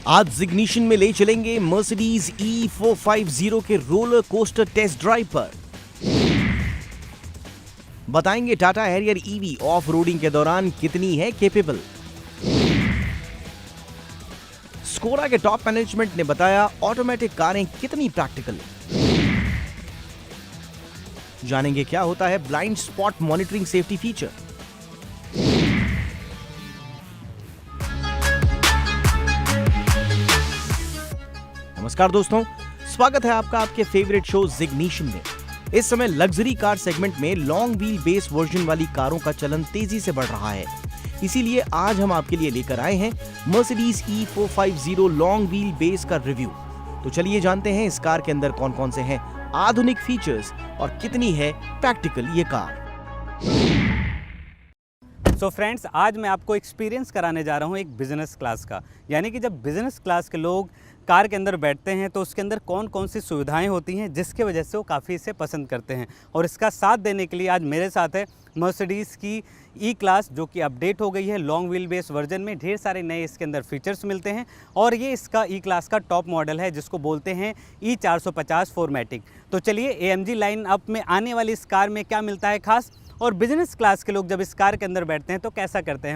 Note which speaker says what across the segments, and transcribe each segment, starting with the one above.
Speaker 1: आज जिग्निशन में ले चलेंगे मर्सिडीज E450 के रोलर कोस्टर टेस्ट ड्राइव पर। बताएंगे Tata Harrier EV off roading के दौरान कितनी है केपेबल। स्कोडा के टॉप मैनेजमेंट ने बताया ऑटोमेटिक कारें कितनी प्रैक्टिकल। जानेंगे क्या होता है blind spot monitoring safety feature. नमस्कार दोस्तों, स्वागत है आपका आपके फेवरेट शो जिग्निशन में। इस समय लग्जरी कार सेगमेंट में लॉन्ग व्हील बेस वर्जन वाली कारों का चलन तेजी से बढ़ रहा है। इसीलिए आज हम आपके लिए लेकर आए हैं Mercedes E450 long wheel base का रिव्यू। तो चलिए जानते हैं इस कार के अंदर कौन कौन से हैं आधुनिक फीचर्स और कितनी है प्रैक्टिकल ये कार।
Speaker 2: सो फ्रेंड्स, आज मैं आपको एक्सपीरियंस कराने जा रहा हूँ एक बिजनेस क्लास का। यानी कि जब बिजनेस क्लास के लोग कार के अंदर बैठते हैं तो उसके अंदर कौन कौन सी सुविधाएं होती हैं जिसके वजह से वो काफ़ी इसे पसंद करते हैं। और इसका साथ देने के लिए आज मेरे साथ है मर्सिडीज़ की ई क्लास, जो कि अपडेट हो गई है लॉन्ग व्हील बेस वर्जन में। ढेर सारे नए इसके अंदर फीचर्स मिलते हैं और ये इसका ई क्लास का टॉप मॉडल है जिसको बोलते हैं E450 4मैटिक। तो चलिए AMG लाइन अप में आने वाली इस कार में क्या मिलता है खास, और बिजनेस क्लास के लोग जब इस कार के अंदर बैठते हैं तो कैसा करते हैं।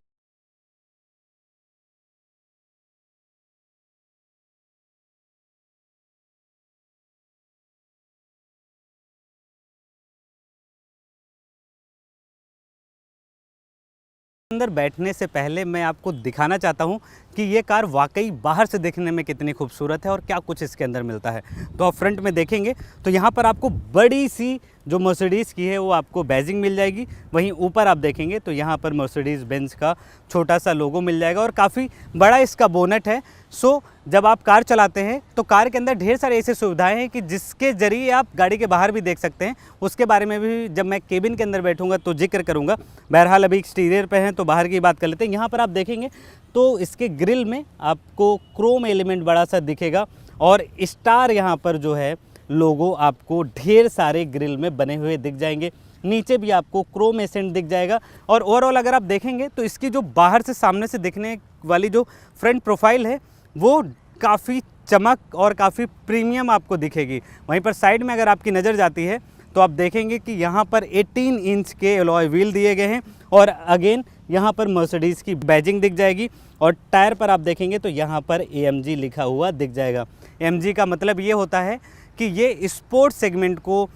Speaker 2: अंदर बैठने से पहले मैं आपको दिखाना चाहता हूं कि ये कार वाकई बाहर से देखने में कितनी खूबसूरत है और क्या कुछ इसके अंदर मिलता है। तो आप फ्रंट में देखेंगे तो यहाँ पर आपको बड़ी सी जो मर्सिडीज़ की है वो आपको बैजिंग मिल जाएगी। वहीं ऊपर आप देखेंगे तो यहाँ पर मर्सिडीज़ बेंज का छोटा सा लोगो मिल जाएगा और काफ़ी बड़ा इसका बोनट है। सो जब आप कार चलाते हैं तो कार के अंदर ढेर सारी ऐसी सुविधाएं हैं कि जिसके ज़रिए आप गाड़ी के बाहर भी देख सकते हैं। उसके बारे में भी जब मैं केबिन के अंदर बैठूंगा तो जिक्र करूंगा। बहरहाल अभी एक्सटीरियर पे हैं तो बाहर की बात कर लेते हैं। यहाँ पर आप देखेंगे तो इसके ग्रिल में आपको क्रोम एलिमेंट बड़ा सा दिखेगा और स्टार यहाँ पर जो है लोगो आपको ढेर सारे ग्रिल में बने हुए दिख जाएंगे। नीचे भी आपको क्रोम एसेंट दिख जाएगा। और ओवरऑल अगर आप देखेंगे तो इसकी जो बाहर से सामने से दिखने वाली जो फ्रंट प्रोफाइल है वो काफ़ी चमक और काफ़ी प्रीमियम आपको दिखेगी। वहीं पर साइड में अगर आपकी नज़र जाती है तो आप देखेंगे कि यहाँ पर 18 इंच के अलॉय व्हील दिए गए हैं और अगेन यहाँ पर मर्सिडीज़ की बैजिंग दिख जाएगी। और टायर पर आप देखेंगे तो यहाँ पर AMG लिखा हुआ दिख जाएगा। AMG का मतलब ये होता है कि ये स्पोर्ट्स सेगमेंट को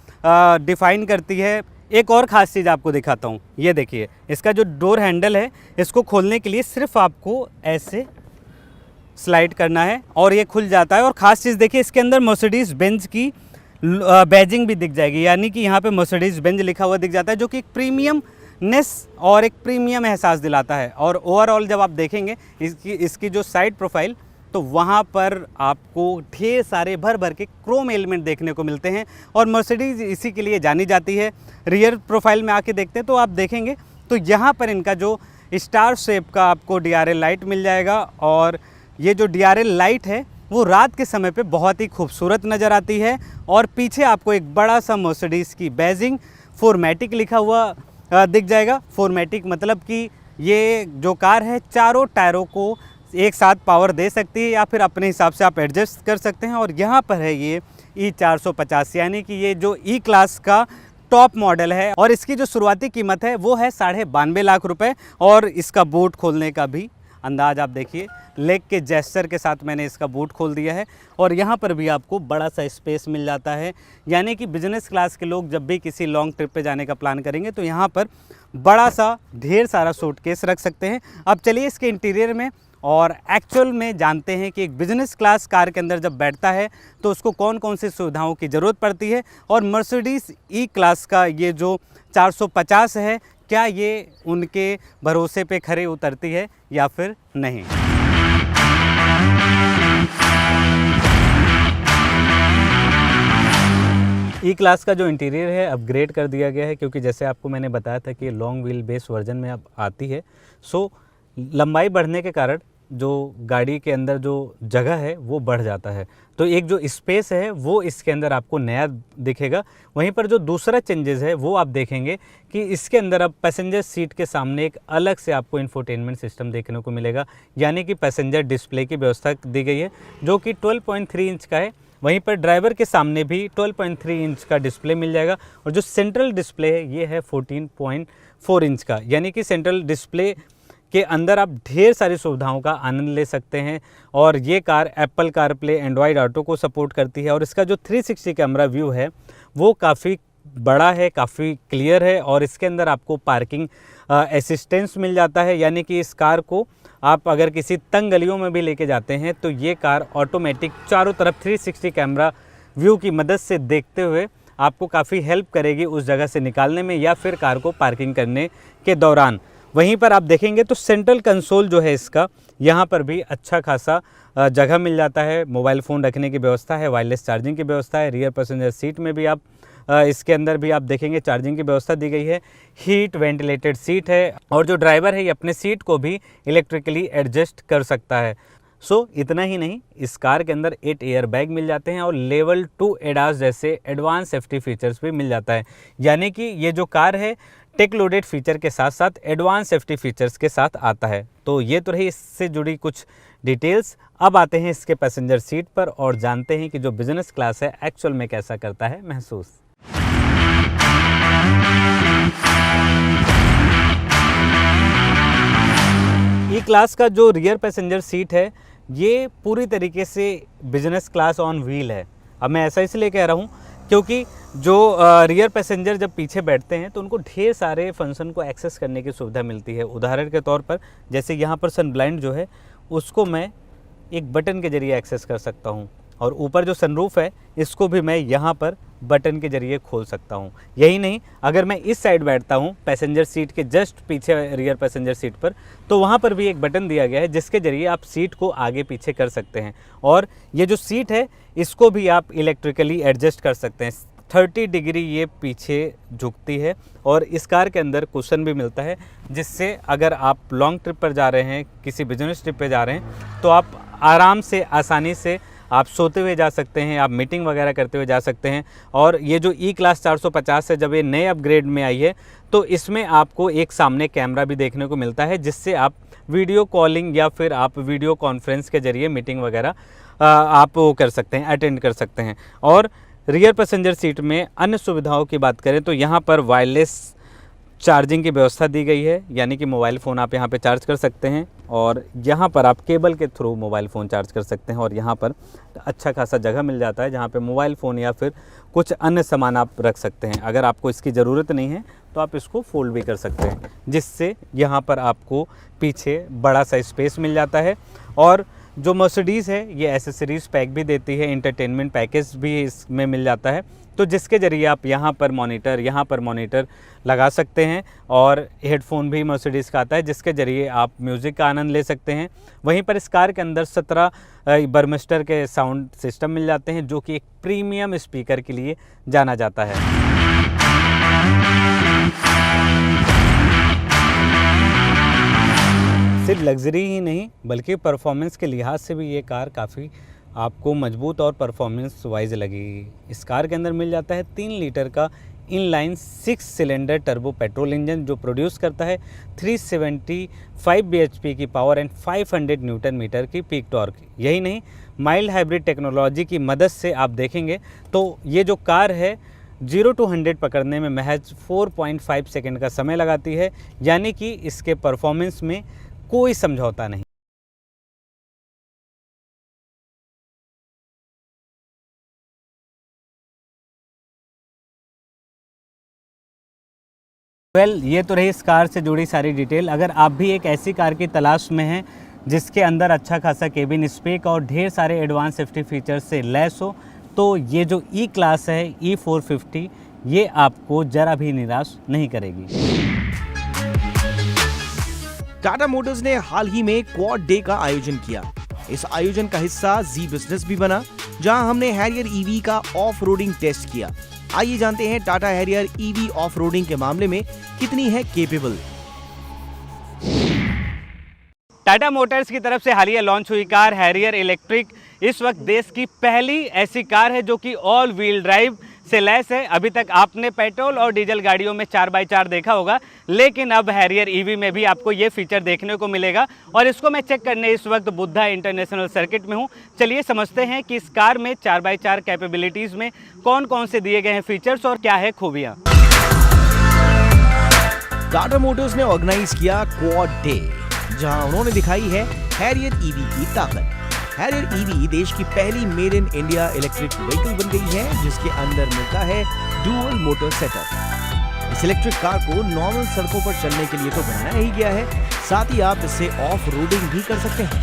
Speaker 2: डिफ़ाइन करती है। एक और ख़ास चीज़ आपको दिखाता हूँ, ये देखिए इसका जो डोर हैंडल है इसको खोलने के लिए सिर्फ आपको ऐसे स्लाइड करना है और ये खुल जाता है। और ख़ास चीज़ देखिए इसके अंदर मर्सिडीज़ बेंज की बैजिंग भी दिख जाएगी, यानी कि यहाँ पे मर्सिडीज़ बेंज लिखा हुआ दिख जाता है, जो कि एक प्रीमियमनेस और एक प्रीमियम एहसास दिलाता है। और ओवरऑल जब आप देखेंगे इसकी जो साइड प्रोफाइल तो वहाँ पर आपको ढेर सारे भर भर के क्रोम एलिमेंट देखने को मिलते हैं और मर्सिडीज़ इसी के लिए जानी जाती है। रियर प्रोफाइल में आके देखते हैं तो आप देखेंगे तो यहाँ पर इनका जो स्टार शेप का आपको DRL लाइट मिल जाएगा। और ये जो DRL लाइट है वो रात के समय पे बहुत ही खूबसूरत नज़र आती है। और पीछे आपको एक बड़ा सा मर्सिडीज़ की बैजिंग 4मैटिक लिखा हुआ दिख जाएगा। 4मैटिक मतलब कि ये जो कार है चारों टायरों को एक साथ पावर दे सकती है या फिर अपने हिसाब से आप एडजस्ट कर सकते हैं। और यहाँ पर है ये E450, यानी कि ये जो ई क्लास का टॉप मॉडल है और इसकी जो शुरुआती कीमत है वो है 92.5 लाख रुपए। और इसका बूट खोलने का भी अंदाज आप देखिए, लेग के जेस्चर के साथ मैंने इसका बूट खोल दिया है और यहाँ पर भी आपको बड़ा सा स्पेस मिल जाता है। यानी कि बिजनेस क्लास के लोग जब भी किसी लॉन्ग ट्रिप पे जाने का प्लान करेंगे तो यहाँ पर बड़ा सा ढेर सारा सूटकेस रख सकते हैं। अब चलिए इसके इंटीरियर में और एक्चुअल में जानते हैं कि एक बिजनेस क्लास कार के अंदर जब बैठता है तो उसको कौन कौन सी सुविधाओं की ज़रूरत पड़ती है और मर्सिडीज़ ई क्लास का ये जो 450 है क्या ये उनके भरोसे पे खरे उतरती है या फिर नहीं। ई क्लास का जो इंटीरियर है अपग्रेड कर दिया गया है, क्योंकि जैसे आपको मैंने बताया था कि लॉन्ग व्हील बेस वर्जन में अब आती है। सो लंबाई बढ़ने के कारण जो गाड़ी के अंदर जो जगह है वो बढ़ जाता है। तो एक जो स्पेस है वो इसके अंदर आपको नया दिखेगा। वहीं पर जो दूसरा चेंजेस है वो आप देखेंगे कि इसके अंदर अब पैसेंजर सीट के सामने एक अलग से आपको इंफोटेनमेंट सिस्टम देखने को मिलेगा, यानी कि पैसेंजर डिस्प्ले की व्यवस्था दी गई है जो कि 12.3 इंच का है। वहीं पर ड्राइवर के सामने भी 12.3 इंच का डिस्प्ले मिल जाएगा और जो सेंट्रल डिस्प्ले है ये है 14.4 इंच का, यानी कि सेंट्रल डिस्प्ले के अंदर आप ढेर सारी सुविधाओं का आनंद ले सकते हैं। और ये car Apple CarPlay, Android auto को सपोर्ट करती है और इसका जो 360 कैमरा व्यू है वो काफ़ी बड़ा है, काफ़ी क्लियर है और इसके अंदर आपको पार्किंग असिस्टेंस मिल जाता है, यानी कि इस कार को आप अगर किसी तंग गलियों में भी लेके जाते हैं तो ये कार ऑटोमेटिक चारों तरफ 360 कैमरा व्यू की मदद से देखते हुए आपको काफ़ी हेल्प करेगी उस जगह से निकालने में या फिर कार को पार्किंग करने के दौरान। वहीं पर आप देखेंगे तो सेंट्रल कंसोल जो है इसका, यहाँ पर भी अच्छा खासा जगह मिल जाता है। मोबाइल फ़ोन रखने की व्यवस्था है, वायरलेस चार्जिंग की व्यवस्था है। रियर पैसेंजर सीट में भी आप इसके अंदर भी आप देखेंगे चार्जिंग की व्यवस्था दी गई है। हीट वेंटिलेटेड सीट है और जो ड्राइवर है ये अपने सीट को भी इलेक्ट्रिकली एडजस्ट कर सकता है। इतना ही नहीं, इस कार के अंदर 8 एयर बैग मिल जाते हैं और लेवल 2 एडास जैसे एडवांस सेफ्टी फीचर्स भी मिल जाता है, यानी कि ये जो कार है टेक लोडेड फीचर के साथ साथ एडवांस सेफ्टी फीचर्स के साथ आता है। तो ये तो रही इससे जुड़ी कुछ डिटेल्स। अब आते हैं इसके पैसेंजर सीट पर और जानते हैं कि जो बिजनेस क्लास है एक्चुअल में कैसा करता है महसूस। ई क्लास का जो रियर पैसेंजर सीट है ये पूरी तरीके से बिजनेस क्लास ऑन व्हील है। अब मैं ऐसा इसलिए कह रहा हूँ क्योंकि जो रियर पैसेंजर जब पीछे बैठते हैं तो उनको ढेर सारे फंक्शन को एक्सेस करने की सुविधा मिलती है। उदाहरण के तौर पर जैसे यहाँ पर सन ब्लाइंड जो है उसको मैं एक बटन के जरिए एक्सेस कर सकता हूँ और ऊपर जो सनरूफ है इसको भी मैं यहाँ पर बटन के जरिए खोल सकता हूँ। यही नहीं, अगर मैं इस साइड बैठता हूँ पैसेंजर सीट के जस्ट पीछे रियर पैसेंजर सीट पर, तो वहाँ पर भी एक बटन दिया गया है जिसके जरिए आप सीट को आगे पीछे कर सकते हैं और ये जो सीट है इसको भी आप इलेक्ट्रिकली एडजस्ट कर सकते हैं। 30 डिग्री ये पीछे झुकती है और इस कार के अंदर कुशन भी मिलता है, जिससे अगर आप लॉन्ग ट्रिप पर जा रहे हैं, किसी बिजनेस ट्रिप पर जा रहे हैं तो आप आराम से आसानी से आप सोते हुए जा सकते हैं, आप मीटिंग वगैरह करते हुए जा सकते हैं। और ये जो ई क्लास 450 है, जब ये नए अपग्रेड में आई है तो इसमें आपको एक सामने कैमरा भी देखने को मिलता है जिससे आप वीडियो कॉलिंग या फिर आप वीडियो कॉन्फ्रेंस के जरिए मीटिंग वगैरह आप वो कर सकते हैं, अटेंड कर सकते हैं। और रियर पैसेंजर सीट में अन्य सुविधाओं की बात करें तो यहाँ पर वायरलेस चार्जिंग की व्यवस्था दी गई है, यानी कि मोबाइल फ़ोन आप यहाँ पे चार्ज कर सकते हैं और यहाँ पर आप केबल के थ्रू मोबाइल फ़ोन चार्ज कर सकते हैं। और यहाँ पर अच्छा खासा जगह मिल जाता है जहाँ पे मोबाइल फ़ोन या फिर कुछ अन्य सामान आप रख सकते हैं। अगर आपको इसकी ज़रूरत नहीं है तो आप इसको फोल्ड भी कर सकते हैं, जिससे यहाँ पर आपको पीछे बड़ा सा स्पेस मिल जाता है। और जो मर्सिडीज़ है ये एसेसरीज़ पैक भी देती है, इंटरटेनमेंट पैकेज भी इसमें मिल जाता है, तो जिसके ज़रिए आप यहाँ पर मॉनिटर लगा सकते हैं। और हेडफोन भी मर्सिडीज़ का आता है जिसके ज़रिए आप म्यूज़िक का आनंद ले सकते हैं। वहीं पर इस कार के अंदर 17 बर्मिस्टर के साउंड सिस्टम मिल जाते हैं जो कि एक प्रीमियम स्पीकर के लिए जाना जाता है। सिर्फ लग्जरी ही नहीं बल्कि परफॉर्मेंस के लिहाज से भी ये कार काफ़ी आपको मजबूत और परफॉर्मेंस वाइज लगेगी। इस कार के अंदर मिल जाता है 3 लीटर का inline 6 cylinder turbo petrol engine जो प्रोड्यूस करता है 375 bhp की पावर एंड 500 न्यूटन मीटर की पीक टॉर्क। यही नहीं, माइल्ड हाइब्रिड टेक्नोलॉजी की मदद से आप देखेंगे तो ये जो कार है 0 to 100 पकड़ने में महज 4.5 सेकेंड का समय लगाती है, यानी कि इसके परफॉर्मेंस में कोई समझौता नहीं। ये तो रही इस कार से जुड़ी सारी डिटेल। अगर आप भी एक ऐसी कार की तलाश में हैं जिसके अंदर अच्छा खासा केबिन स्पेस और ढेर सारे एडवांस सेफ्टी फीचर्स से लैस हो, तो ये जो ई क्लास है E450 ये आपको जरा भी निराश नहीं करेगी।
Speaker 1: टाटा मोटर्स ने हाल ही में क्वाड डे का आयोजन किया। इस आयोजन का हिस्सा जी बिजनेस भी बना, जहां हमने हैरियर ईवी का ऑफ रोडिंग टेस्ट किया। आइए जानते हैं Tata Harrier EV off roading के मामले में कितनी है केपेबल।
Speaker 2: टाटा मोटर्स की तरफ से हालिया लॉन्च हुई कार हैरियर इलेक्ट्रिक इस वक्त देश की पहली ऐसी कार है जो कि ऑल व्हील ड्राइव से लैस है। अभी तक आपने पेट्रोल और डीजल गाड़ियों में 4x4 देखा होगा, लेकिन अब हैरियर ईवी में भी आपको ये फीचर देखने को मिलेगा और इसको मैं चेक करने इस वक्त बुद्धा इंटरनेशनल सर्किट में हूँ। चलिए समझते हैं कि इस कार में 4x4 कैपेबिलिटीज़ में कौन कौन से दिए गए हैं फीचर्स और क्या है खूबियाँ।
Speaker 1: टाटा मोटर्स ने ऑर्गेनाइज किया क्वाड डे, जहां उन्होंने दिखाई है हैरियर ईवी की ताकत। हैरियर ईवी देश की पहली made in India electric vehicle बन गई है, जिसके अंदर मिलता है डुअल मोटर सेटअप। इस इलेक्ट्रिक कार को नॉर्मल सड़कों पर चलने के लिए तो बनाया ही गया है, साथ ही आप इससे ऑफ रोडिंग भी कर सकते हैं।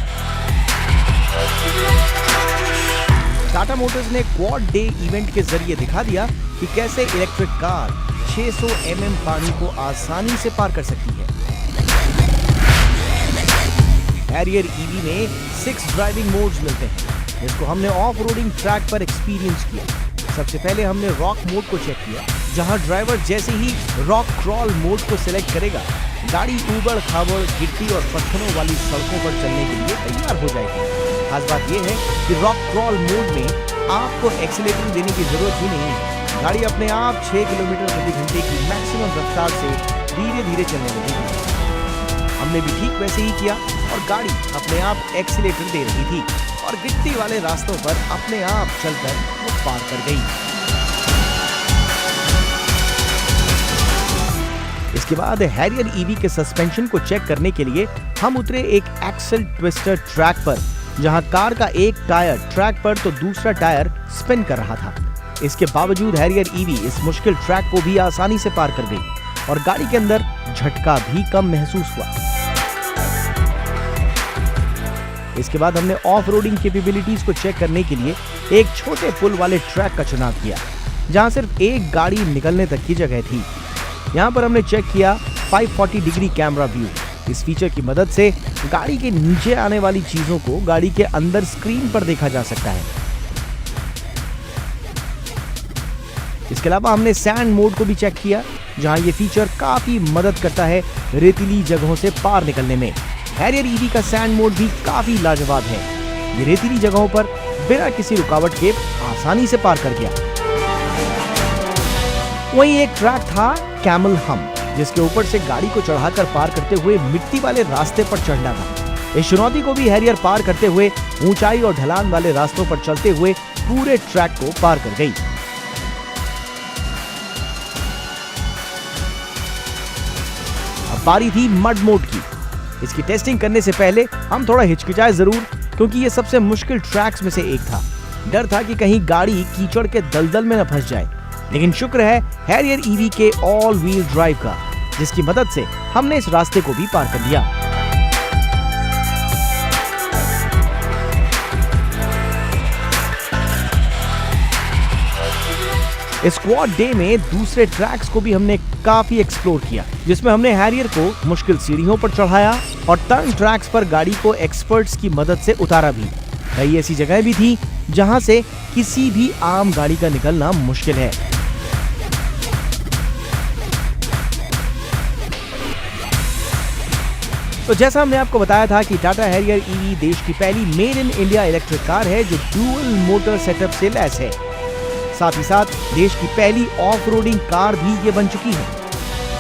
Speaker 1: टाटा मोटर्स ने क्वाड डे इवेंट के जरिए दिखा दिया कि कैसे इलेक्ट्रिक कार 600 mm पानी को आसानी से पार कर सकती है। हैरियर ईवी में 6 ड्राइविंग मोड्स मिलते हैं, जिसको हमने ऑफ रोडिंग ट्रैक पर एक्सपीरियंस किया। सबसे पहले हमने रॉक मोड को चेक किया, जहां ड्राइवर जैसे ही रॉक क्रॉल मोड को सिलेक्ट करेगा, गाड़ी ऊबड़ खाबड़ गिट्टी और पत्थरों वाली सड़कों पर चलने के लिए तैयार हो जाएगी। खास बात यह है कि रॉक क्रॉल मोड में आपको एक्सीलेटर देने की जरूरत ही नहीं है। गाड़ी अपने आप 6 किलोमीटर प्रति घंटे की मैक्सिमम रफ्तार से धीरे धीरे चलने लगेगी। हमने भी ठीक वैसे ही किया और गाड़ी अपने आप एक्सीलेटर दे रही थी और गिट्टी वाले रास्तों पर अपने आप चलकर वो पार कर गई। इसके बाद हैरियर ईवी के सस्पेंशन को चेक करने के लिए हम उतरे एक एक्सल ट्विस्टर ट्रैक पर, जहां कार का एक टायर ट्रैक पर तो दूसरा टायर स्पिन कर रहा था। इसके बावजूद हैरियर ईवी इस मुश्किल ट्रैक को भी आसानी से पार कर गई और गाड़ी के अंदर झटका भी कम महसूस हुआ। इसके बाद हमने ऑफ रोडिंग कैपेबिलिटीज को चेक करने के लिए एक छोटे पुल वाले ट्रैक का चुनाव किया, जहां सिर्फ एक गाड़ी निकलने तक की जगह थी। यहां पर हमने चेक किया 540 डिग्री कैमरा व्यू। इस फीचर की मदद से गाड़ी के नीचे आने वाली चीजों को गाड़ी के अंदर स्क्रीन पर देखा जा सकता है। इसके अलावा हमने सैंड मोड को भी चेक किया, जहां ये फीचर काफी मदद करता है रेतीली जगहों से पार निकलने में। हैरियर ईवी का सैंड मोड भी काफी लाजवाब है। ये रेतीली जगहों पर बिना किसी रुकावट के आसानी से पार कर गया। वहीं एक ट्रैक था कैमल हम, जिसके ऊपर से गाड़ी को चढ़ाकर पार करते हुए मिट्टी वाले रास्ते पर चढ़ना था। इस चुनौती को भी हैरियर पार करते हुए ऊंचाई और ढलान वाले रास्तों पर चलते हुए पूरे ट्रैक को पार कर गई। अब बारी थी मड मोड की। इसकी टेस्टिंग करने से पहले हम थोड़ा हिचकिचाए जरूर, क्योंकि ये सबसे मुश्किल ट्रैक्स में से एक था। डर था कि कहीं गाड़ी कीचड़ के दलदल में न फंस जाए, लेकिन शुक्र है हैरियर ईवी के ऑल व्हील ड्राइव का, जिसकी मदद से हमने इस रास्ते को भी पार कर लिया। इस क्वाड डे में दूसरे ट्रैक्स को भी हमने काफी एक्सप्लोर किया, जिसमें हमने हैरियर को मुश्किल सीढ़ियों पर चढ़ाया और टर्न ट्रैक्स पर गाड़ी को एक्सपर्ट्स की मदद से उतारा भी। कई ऐसी जगह भी थी जहां से किसी भी आम गाड़ी का निकलना मुश्किल है। तो जैसा हमने आपको बताया था कि टाटा हैरियर ईवी देश की पहली made in India electric car है, जो डुअल मोटर सेटअप से लैस है। साथ ही साथ देश की पहली ऑफ रोडिंग कार भी ये बन चुकी है।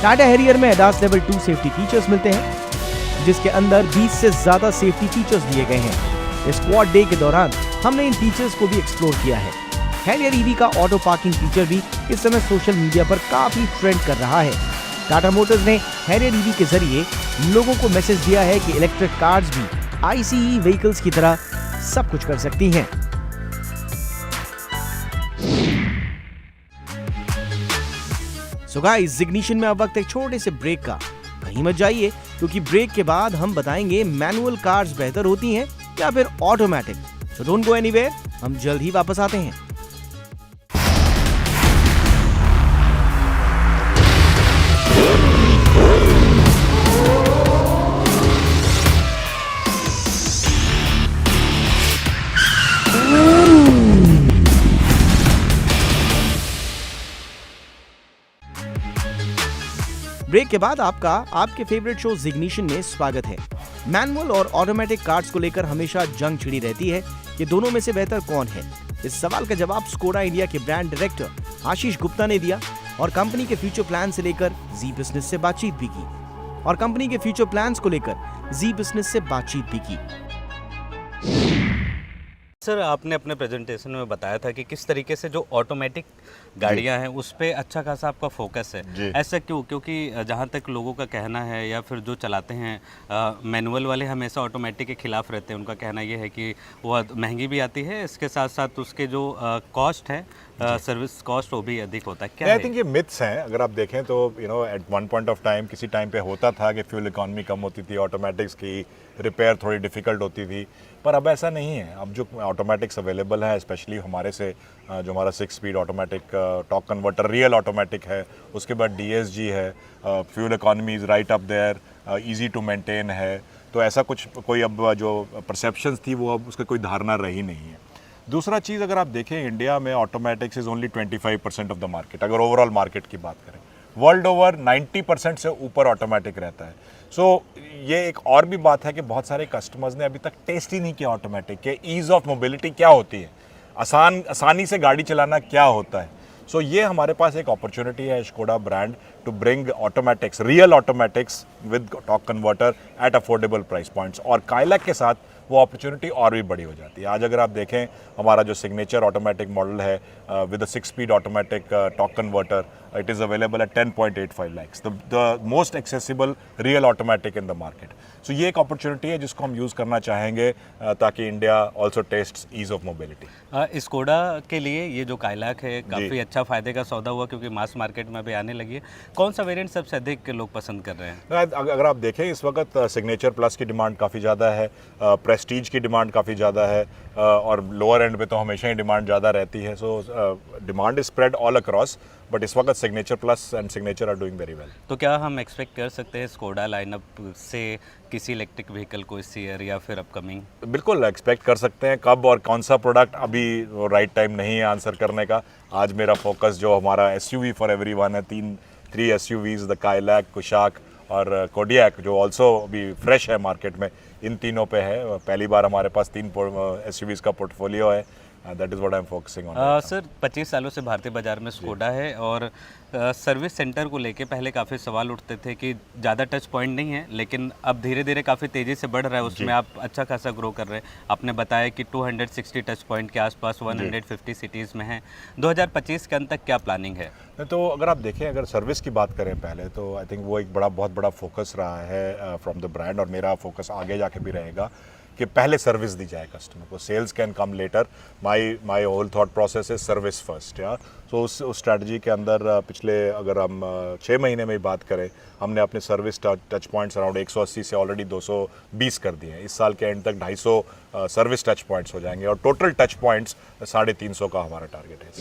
Speaker 1: टाटा हैरियर में ADAS लेवल 2 सेफ्टी फीचर्स मिलते हैं, जिसके अंदर 20 से ज्यादा सेफ्टी फीचर्स दिए गए हैं। इस क्वाड डे के दौरान हमने इन फीचर्स को भी एक्सप्लोर किया है। हैरियर ईवी का ऑटो पार्किंग फीचर भी इस समय सोशल मीडिया पर काफी ट्रेंड कर रहा है। टाटा मोटर्स ने हैरियर ईवी के जरिए लोगों को मैसेज दिया है कि इलेक्ट्रिक कार्स भी ICE व्हीकल्स की तरह सब कुछ कर सकती हैं। सो गाइस, जिग्निशन में अब वक्त एक छोटे से ब्रेक का। कहीं मत जाइए, क्योंकि ब्रेक के बाद हम बताएंगे मैनुअल कार्स बेहतर होती हैं या फिर automatic. So don't go anywhere, हम जल्द ही वापस आते हैं। ब्रेक के बाद आपका आपके फेवरेट शो जिग्निशन में स्वागत है। मैनुअल और ऑटोमेटिक कार्स को लेकर हमेशा जंग छिड़ी रहती है कि दोनों में से बेहतर कौन है। इस सवाल का जवाब स्कोडा इंडिया के ब्रांड डायरेक्टर आशीष गुप्ता ने दिया और कंपनी के फ्यूचर प्लान से लेकर जी बिजनेस से बातचीत भी की।
Speaker 2: सर, आपने अपने प्रेजेंटेशन में बताया था कि किस तरीके से जो ऑटोमेटिक गाड़ियां हैं उस पे अच्छा खासा आपका फोकस है। ऐसा क्यों? क्योंकि जहां तक लोगों का कहना है या फिर जो चलाते हैं मैनुअल वाले हमेशा ऑटोमेटिक के खिलाफ रहते हैं। उनका कहना ये है कि वो महंगी भी आती है, इसके साथ साथ उसके जो कॉस्ट है, सर्विस कॉस्ट, वो भी अधिक होता है। क्या
Speaker 3: आई थिंक ये मिथ्स हैं। अगर आप देखें तो at one point of time किसी टाइम पे होता था कि फ्यूल इकॉनमी कम होती थी, ऑटोमेटिक्स की रिपेयर थोड़ी डिफ़िकल्ट होती थी, पर अब ऐसा नहीं है। अब जो ऑटोमेटिक्स अवेलेबल है, स्पेशली हमारे से जो हमारा 6 speed automatic torque converter real automatic है, उसके बाद DSG है, fuel economy is right up there, easy to maintain है। तो ऐसा कुछ कोई अब जो परसेप्शंस थी वो अब उसकी कोई धारणा रही नहीं है। दूसरा चीज़, अगर आप देखें इंडिया में automatics is only 25% of the market. अगर ओवरऑल मार्केट की बात करें, वर्ल्ड ओवर 90% से ऊपर ऑटोमेटिक रहता है। सो ये एक और भी बात है कि बहुत सारे कस्टमर्स ने अभी तक टेस्ट ही नहीं किया ऑटोमेटिक के ईज़ ऑफ मोबिलिटी क्या होती है, आसानी से गाड़ी चलाना क्या होता है। सो ये हमारे पास एक अपॉर्चुनिटी है Skoda brand to bring automatics, real automatics with torque converter at affordable price points. और काइलैक के साथ वो अपॉर्चुनिटी और भी बड़ी हो जाती है। आज अगर आप देखें हमारा जो सिग्नेचर ऑटोमेटिक मॉडल है with 6 speed automatic torque converter, it is available at 10.85 lakhs, the most accessible real automatic in the market. So ये एक अपॉर्चुनिटी है जिसको हम यूज़ करना चाहेंगे ताकि India also taste ease of mobility.
Speaker 2: Skoda के लिए ये जो काइलैक है काफ़ी अच्छा फ़ायदे का सौदा हुआ, क्योंकि मास मार्केट में अभी आने लगी है। कौन सा वेरिएंट सबसे अधिक लोग पसंद कर रहे हैं?
Speaker 3: अगर आप देखें इस वक्त सिग्नेचर प्लस की डिमांड काफ़ी ज़्यादा है, प्रेस्टीज की डिमांड काफ़ी ज़्यादा है, और लोअर एंड पे तो हमेशा ही डिमांड ज़्यादा रहती है। So demand is spread all across, but इस वक्त signature plus and signature are doing very well.
Speaker 2: तो क्या हम एक्सपेक्ट कर सकते हैं स्कोडा लाइनअप से किसी इलेक्ट्रिक व्हीकल को इस ईयर या फिर अपकमिंग?
Speaker 3: बिल्कुल एक्सपेक्ट कर सकते हैं। कब और कौन सा प्रोडक्ट, अभी राइट टाइम नहीं है आंसर करने का। आज मेरा फोकस जो हमारा SUV फॉर एवरीवन है, 3 SUVs, द काइलैक, कुशाक और कोडियक, जो ऑल्सो अभी फ्रेश है मार्केट में, इन तीनों पे है। पहली बार हमारे पास 3 SUVs का पोर्टफोलियो है। That is what I am focusing on.
Speaker 2: Sir, 25 सालों से भारतीय बाजार में स्कोडा है, और सर्विस सेंटर को लेके पहले काफ़ी सवाल उठते थे कि ज़्यादा टच पॉइंट नहीं है, लेकिन अब धीरे धीरे काफ़ी तेज़ी से बढ़ रहा है, उसमें आप अच्छा खासा ग्रो कर रहे हैं। आपने बताया कि 260 टच पॉइंट के आसपास 150 सिटीज़ में हैं। 2025 के अंत तक क्या प्लानिंग है?
Speaker 3: तो अगर आप देखें, अगर सर्विस की बात करें पहले, तो आई थिंक वो एक बहुत बड़ा फोकस रहा है फ्रॉम द ब्रांड, और मेरा फोकस आगे जाके भी रहेगा कि पहले सर्विस दी जाए कस्टमर को। Sales can come later, my whole thought process is service first. या सो उस स्ट्रैटेजी के अंदर पिछले, अगर हम 6 महीने में ही बात करें, हमने अपने सर्विस टच पॉइंट्स अराउंड 180 से ऑलरेडी 220 कर दिए हैं। इस साल के एंड तक 250 सर्विस टच पॉइंट्स हो जाएंगे, और टोटल टच पॉइंट्स 350 का हमारा टारगेट है।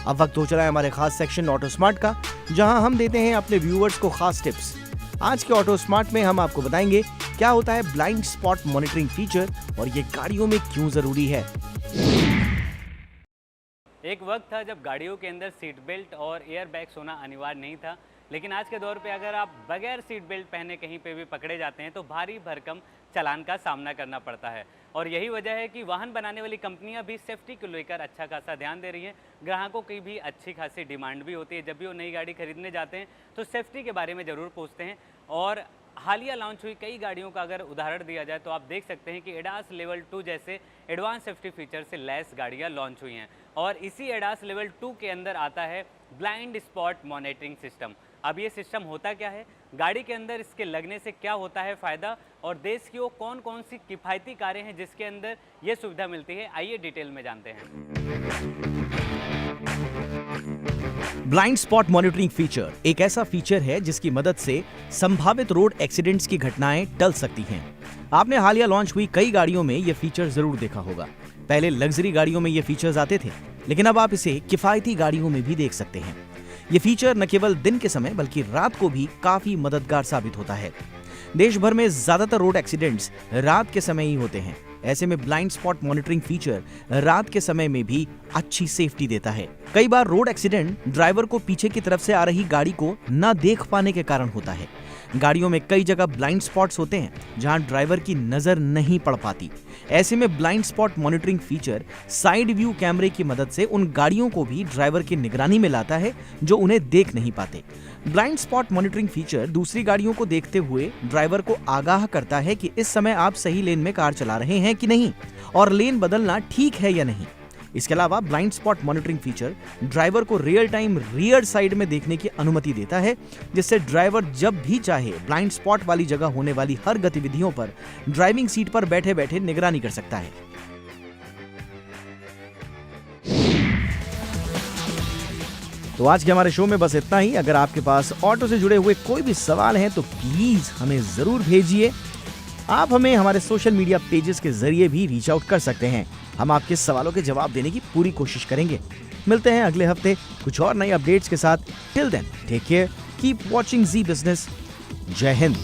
Speaker 1: अब वक्त हो चला है हमारे खास सेक्शन ऑटो स्मार्ट का, जहां हम देते हैं अपने व्यूअर्स को खास टिप्स। आज के ऑटो स्मार्ट में हम आपको बताएंगे क्या होता है ब्लाइंड स्पॉट मॉनिटरिंग फीचर और ये गाड़ियों में क्यों जरूरी है।
Speaker 4: एक वक्त था जब गाड़ियों के अंदर सीट बेल्ट और एयर बैग्स होना अनिवार्य नहीं था, लेकिन आज के दौर पे अगर आप बगैर सीट बेल्ट पहने कहीं पे भी पकड़े जाते हैं तो भारी भरकम चालान का सामना करना पड़ता है। और यही वजह है कि वाहन बनाने वाली कंपनियां भी सेफ्टी को लेकर अच्छा खासा ध्यान दे रही हैं। ग्राहकों की भी अच्छी खासी डिमांड भी होती है। जब भी वो नई गाड़ी खरीदने जाते हैं तो सेफ्टी के बारे में ज़रूर पूछते हैं। और हालिया लॉन्च हुई कई गाड़ियों का अगर उदाहरण दिया जाए तो आप देख सकते हैं कि एडास लेवल 2 जैसे एडवांस सेफ्टी फीचर से लैस गाड़ियां लॉन्च हुई हैं। और इसी एडास लेवल 2 के अंदर आता है ब्लाइंड स्पॉट मॉनिटरिंग सिस्टम। अब ये सिस्टम होता क्या है, गाड़ी के अंदर इसके लगने से क्या होता है फ़ायदा, और देश की वो कौन कौन सी किफ़ायती कारें हैं जिसके अंदर ये सुविधा मिलती है, आइए डिटेल में जानते हैं।
Speaker 1: ब्लाइंड स्पॉट मॉनिटरिंग फीचर एक ऐसा फीचर है जिसकी मदद से संभावित रोड एक्सीडेंट्स की घटनाएं टल सकती हैं। आपने हालिया लॉन्च हुई कई गाड़ियों में ये फीचर जरूर देखा होगा। पहले लग्जरी गाड़ियों में ये फीचर्स आते थे, लेकिन अब आप इसे किफायती गाड़ियों में भी देख सकते हैं। ये फीचर न केवल दिन के समय बल्कि रात को भी काफी मददगार साबित होता है। देश भर में ज्यादातर रोड एक्सीडेंट्स रात के समय ही होते हैं। ऐसे में ब्लाइंड स्पॉट मॉनिटरिंग फीचर रात के समय में भी अच्छी सेफ्टी देता है। कई बार रोड एक्सीडेंट ड्राइवर को पीछे की तरफ से आ रही गाड़ी को न देख पाने के कारण होता है। गाड़ियों में कई जगह ब्लाइंड स्पॉट्स होते हैं जहां ड्राइवर की नजर नहीं पड़ पाती। ऐसे में blind spot monitoring feature side view कैमरे की मदद से उन गाड़ियों को भी ड्राइवर की निगरानी में लाता है जो उन्हें देख नहीं पाते। ब्लाइंड स्पॉट मॉनिटरिंग फीचर दूसरी गाड़ियों को देखते हुए ड्राइवर को आगाह करता है कि इस समय आप सही लेन में कार चला रहे हैं कि नहीं और लेन बदलना ठीक है या नहीं। इसके अलावा blind spot monitoring feature driver को रियल टाइम रियर साइड में देखने की अनुमति देता है, जिससे ड्राइवर जब भी चाहे ब्लाइंड स्पॉट वाली जगह होने वाली हर गतिविधियों पर ड्राइविंग सीट पर बैठे बैठे निगरानी कर सकता है। तो आज के हमारे शो में बस इतना ही। अगर आपके पास ऑटो से जुड़े हुए कोई भी सवाल हैं तो प्लीज हमें जरूर भेजिए। आप हमें हमारे सोशल मीडिया पेजेस के जरिए भी रीच आउट कर सकते हैं। हम आपके सवालों के जवाब देने की पूरी कोशिश करेंगे। मिलते हैं अगले हफ्ते कुछ और नए अपडेट्स के साथ। Till then take care, keep watching Zee business. जय हिंद।